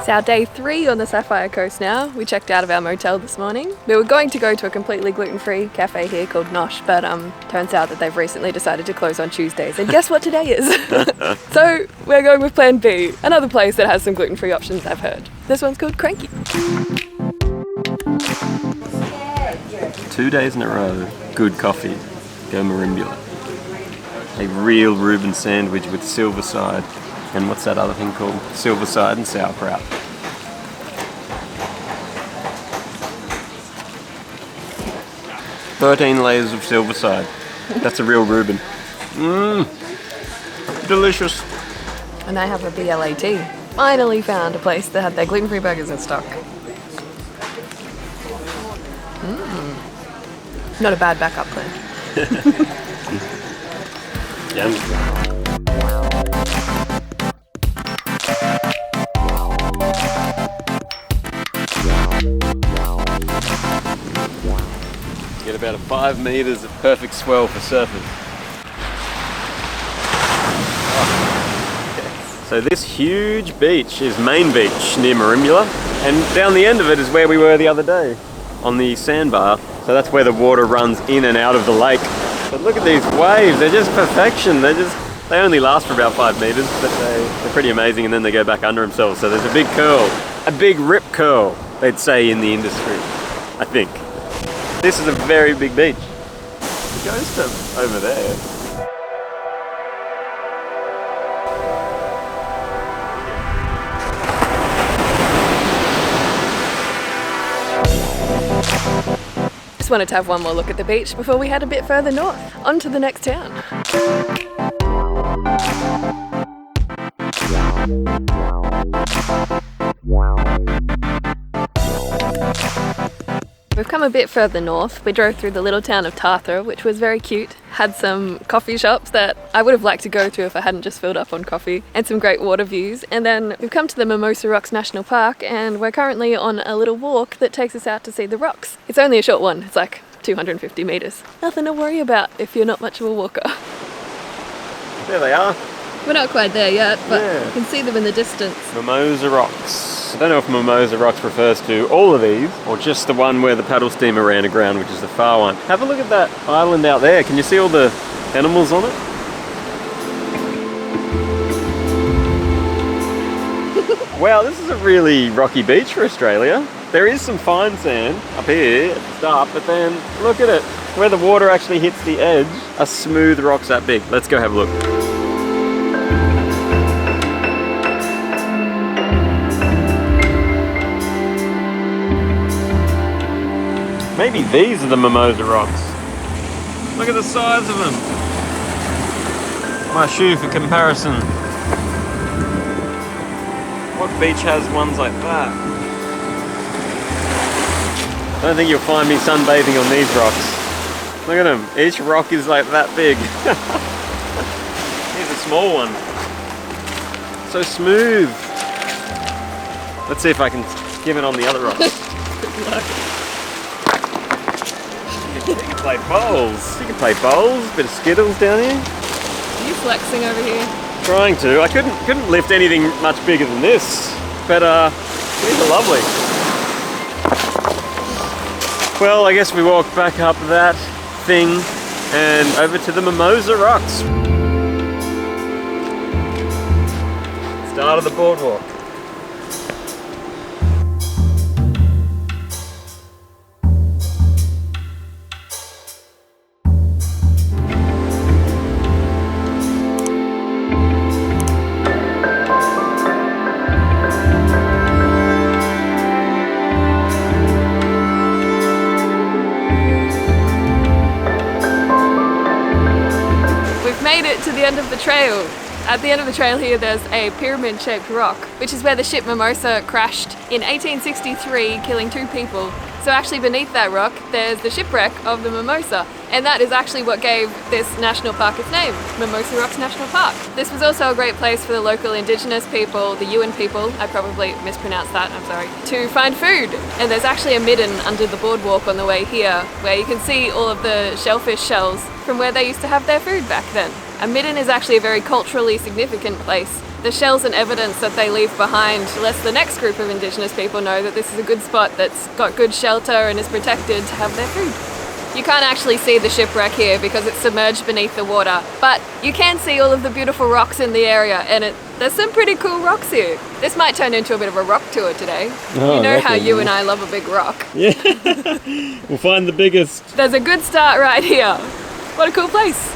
our day 3 on the Sapphire coast now. We checked out of our motel this morning. We were going to go to a completely gluten-free cafe here called Nosh, but turns out that they've recently decided to close on Tuesdays. And guess what today is? So we're going with Plan B, another place that has some gluten-free options I've heard. This one's called Cranky. 2 days in a row, good coffee, go Merimbula. A real Reuben sandwich with silver side. And what's that other thing called? Silver side and sauerkraut. "13 layers of silver side." That's a real Reuben. Delicious. And I have a BLAT. Finally found a place that had their gluten-free burgers in stock. Not a bad backup plan. Yum. Get about 5 meters of perfect swell for surfers. So this huge beach is Main Beach near Merimbula, and down the end of it is where we were the other day, on the sandbar. So that's where the water runs in and out of the lake. But look at these waves, they're just perfection. They only last for about 5 meters, but they're pretty amazing, and then they go back under themselves. So there's a big curl, a big rip curl, they'd say in the industry, I think. This is a very big beach. It goes to over there. Just wanted to have one more look at the beach before we head a bit further north, on to the next town. We've come a bit further north. We drove through the little town of Tarthra, which was very cute. Had some coffee shops that I would have liked to go to if I hadn't just filled up on coffee, and some great water views. And then we've come to the Mimosa Rocks National Park, and we're currently on a little walk that takes us out to see the rocks. It's only a short one. It's like 250 meters. Nothing to worry about if you're not much of a walker. There they are. We're not quite there yet, but Yeah. you can see them in the distance. Mimosa Rocks. I don't know if Mimosa Rocks refers to all of these, or just the one where the paddle steamer ran aground, which is the far one. Have a look at that island out there. Can you see all the animals on it? Wow, this is a really rocky beach for Australia. There is some fine sand up here at the start, but then look at it. Where the water actually hits the edge, are smooth rocks that big. Let's go have a look. Maybe these are the Mimosa Rocks. Look at the size of them. My shoe for comparison. What beach has ones like that? I don't think you'll find me sunbathing on these rocks. Look at them. Each rock is like that big. Here's a small one. So smooth. Let's see if I can skim it on the other rocks. Good luck. You can play bowls. You can play bowls. Bit of Skittles down here. Are you flexing over here? Trying to. I couldn't lift anything much bigger than this, but these are lovely. Well, I guess we walk back up that thing and over to the Mimosa Rocks. Start of the boardwalk. Made it to the end of the trail. At the end of the trail here there's a pyramid-shaped rock, which is where the ship Mimosa crashed in 1863, killing 2 people. So actually beneath that rock there's the shipwreck of the Mimosa, and that is actually what gave this national park its name, Mimosa Rocks National Park. This was also a great place for the local indigenous people, the Yuin people, I probably mispronounced that, I'm sorry, to find food. And there's actually a midden under the boardwalk on the way here, where you can see all of the shellfish shells from where they used to have their food back then. A midden is actually a very culturally significant place The shells and evidence that they leave behind lets the next group of Indigenous people know that this is a good spot that's got good shelter and is protected to have their food. You can't actually see the shipwreck here because it's submerged beneath the water, but you can see all of the beautiful rocks in the area, and there's some pretty cool rocks here. This might turn into a bit of a rock tour today. Oh, you know how you and I love a big rock. Yeah, we'll find the biggest. There's a good start right here. What a cool place.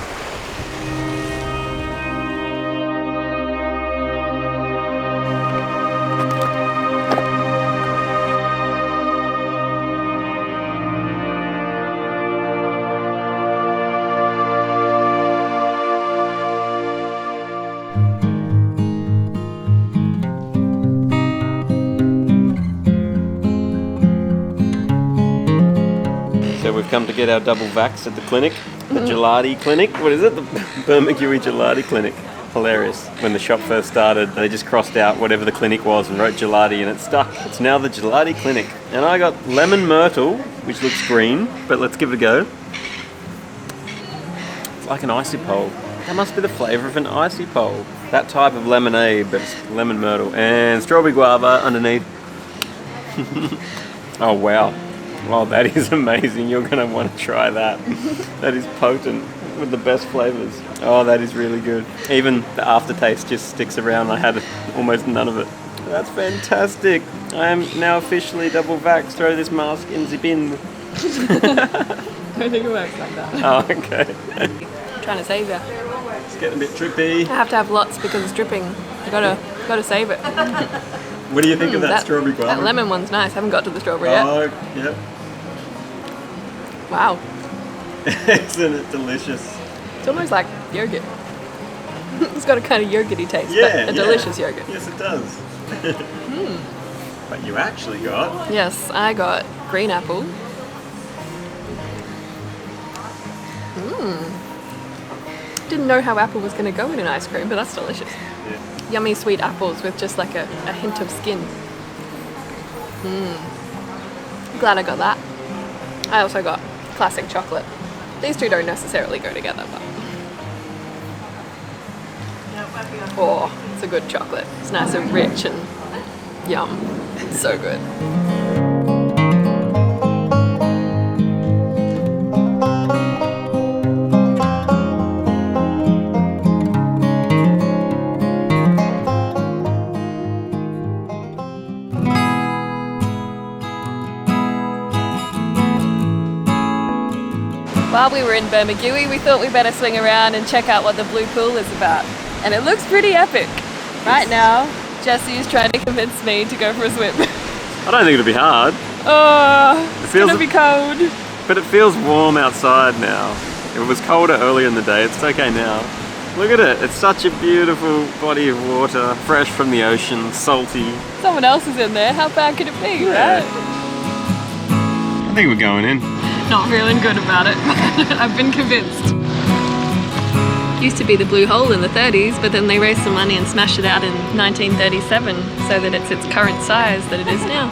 So we've come to get our double vax at the clinic, the gelati clinic. What is it? The Bermagui gelati clinic. Hilarious. When the shop first started, they just crossed out whatever the clinic was and wrote gelati and it stuck. It's now the gelati clinic. And I got lemon myrtle, which looks green, but let's give it a go. It's like an icy pole. That must be the flavour of an icy pole. That type of lemonade, but it's lemon myrtle. And strawberry guava underneath. Oh wow. Wow, that is amazing. You're going to want to try that. That is potent with the best flavours. Oh, that is really good. Even the aftertaste just sticks around. I had almost none of it. That's fantastic. I am now officially double vaxxed. Throw this mask in the bin. I don't think it works like that. Oh, okay. I'm trying to save you. It's getting a bit trippy. I have to have lots because it's dripping. You gotta save it. What do you think of that strawberry guava? That lemon one's nice. I haven't got to the strawberry yet. Oh, yep. Wow. Isn't it delicious? It's almost like yogurt. It's got a kind of yogurty taste, Yeah, but a delicious yogurt. Yes, it does. But you actually got... Yes, I got green apple. Didn't know how apple was going to go in an ice cream, but that's delicious. Yeah. Yummy sweet apples with just like a hint of skin. Glad I got that. I also got classic chocolate. These two don't necessarily go together, but... Oh, it's a good chocolate. It's nice and rich and yum. It's so good. While we were in Bermagui, we thought we'd better swing around and check out what the Blue Pool is about. And it looks pretty epic. Right now, Jesse is trying to convince me to go for a swim. I don't think it'll be hard. Oh, it's gonna be cold. But it feels warm outside now. It was colder earlier in the day, it's okay now. Look at it, it's such a beautiful body of water, fresh from the ocean, salty. Someone else is in there, how bad could it be, right? I think we're going in. Not feeling good about it. I've been convinced. Used to be the Blue Hole in the 30s, but then they raised some money and smashed it out in 1937 so that it's its current size that it is now.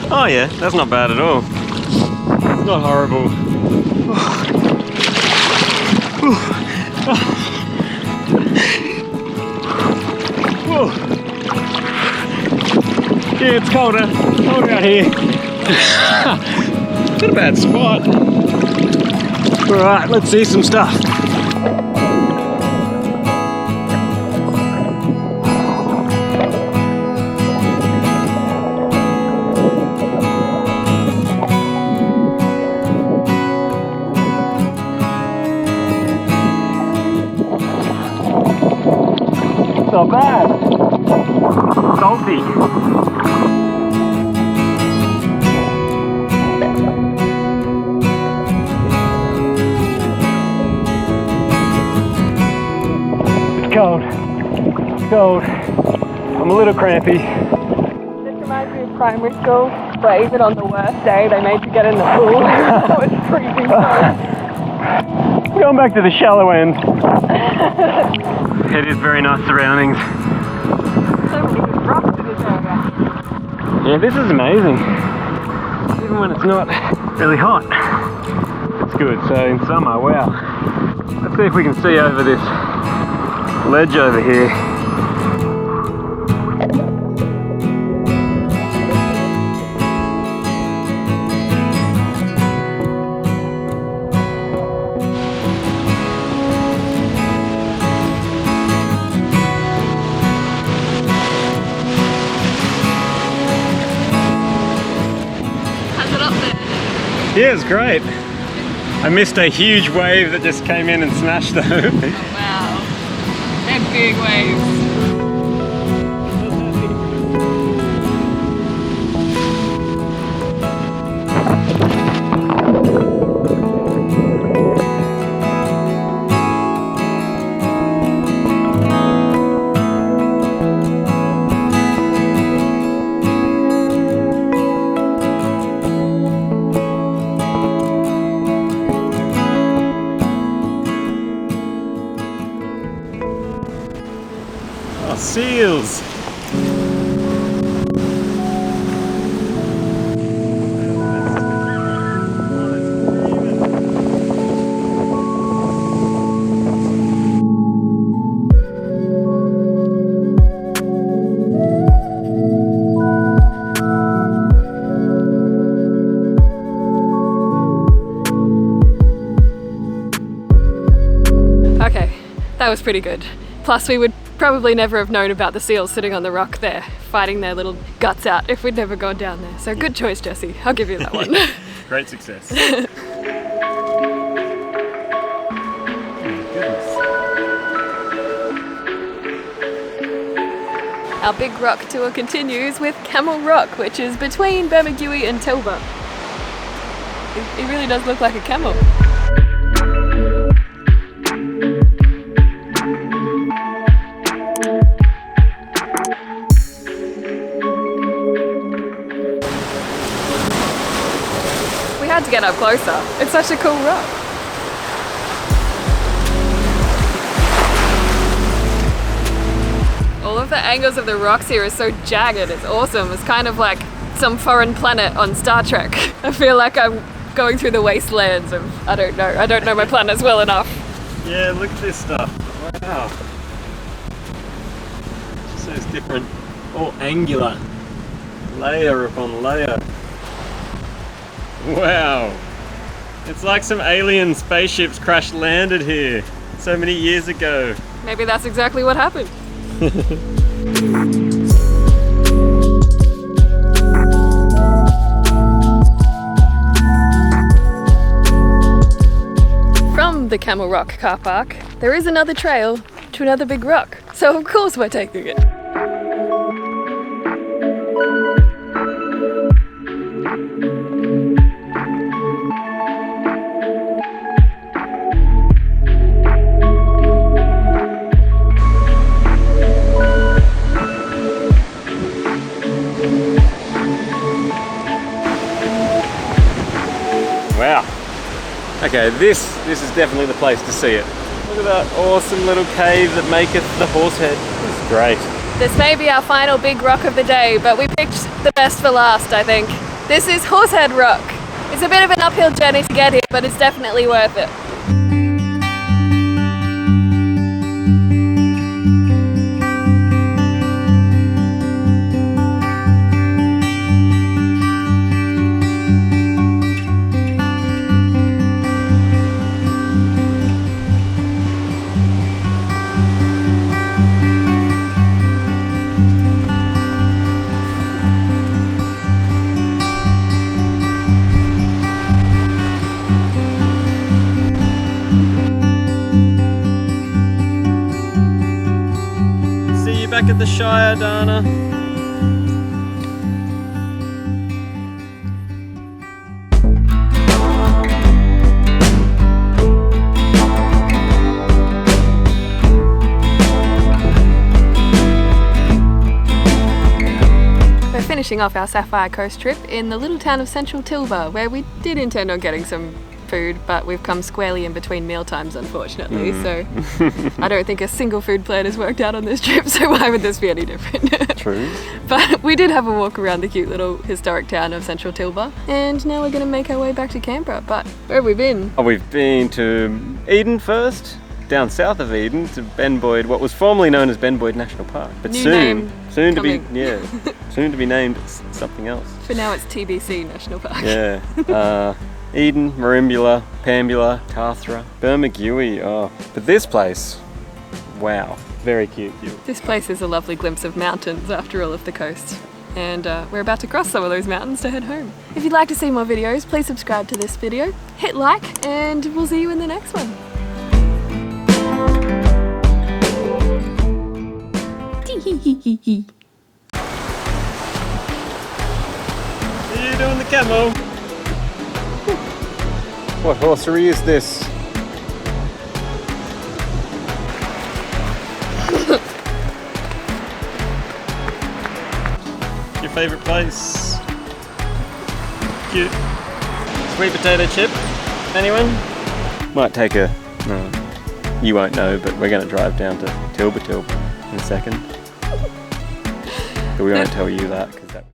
Oh yeah, that's not bad at all. It's not horrible. Yeah, it's colder out here. Not a bad spot. Alright, let's see some stuff. Not bad. Salty. It's cold. It's cold. I'm a little crampy. This reminds me of primary school, where even on the worst day they made you get in the pool. That was freezing cold. Going back to the shallow end. It is very nice surroundings. So many good rocks in this area. Yeah, this is amazing. Even when it's not really hot, it's good. So in summer, wow. Let's see if we can see over this ledge over here. Yeah, it's great. I missed a huge wave that just came in and smashed though. Wow, they're big waves. Seals! Okay, that was pretty good. Plus we would probably never have known about the seals sitting on the rock there, fighting their little guts out if we'd never gone down there. So good choice, Jesse. I'll give you that one. Great success. Our big rock tour continues with Camel Rock, which is between Bermagui and Tilba. It really does look like a camel. We had to get up closer. It's such a cool rock. All of the angles of the rocks here are so jagged, it's awesome. It's kind of like some foreign planet on Star Trek. I feel like I'm going through the wastelands of, I don't know my planets well enough. Yeah, look at this stuff. Wow. So it's different, all angular, layer upon layer. Wow. It's like some alien spaceships crash landed here so many years ago. Maybe that's exactly what happened. From the Camel Rock car park, there is another trail to another big rock. So of course we're taking it. Wow. Okay, this is definitely the place to see it. Look at that awesome little cave that maketh the Horsehead. This is great. This may be our final big rock of the day, but we picked the best for last, I think. This is Horsehead Rock. It's a bit of an uphill journey to get here, but it's definitely worth it. Back at the Shire, Dana. We're finishing off our Sapphire Coast trip in the little town of Central Tilba, where we did intend on getting some food, but we've come squarely in between meal times, unfortunately. So I don't think a single food plan has worked out on this trip, so why would this be any different? True. But we did have a walk around the cute little historic town of Central Tilba, and now we're going to make our way back to Canberra. But where have we been? Oh, we've been to Eden first, down south of Eden to Ben Boyd, what was formerly known as Ben Boyd National Park, but New soon name to be coming. soon to be named something else. For now it's TBC National Park. Yeah. Eden, Merimbula, Pambula, Tathra, Bermagui. Oh, but this place, wow, very cute. This place is a lovely glimpse of mountains after all of the coast. And we're about to cross some of those mountains to head home. If you'd like to see more videos, please subscribe to this video, hit like, and we'll see you in the next one. Are you doing the camo? What horsery is this? Your favourite place? Cute. Sweet potato chip? Anyone? Might take a... No, you won't know, but we're going to drive down to Tilba in a second. But we won't tell you that because that...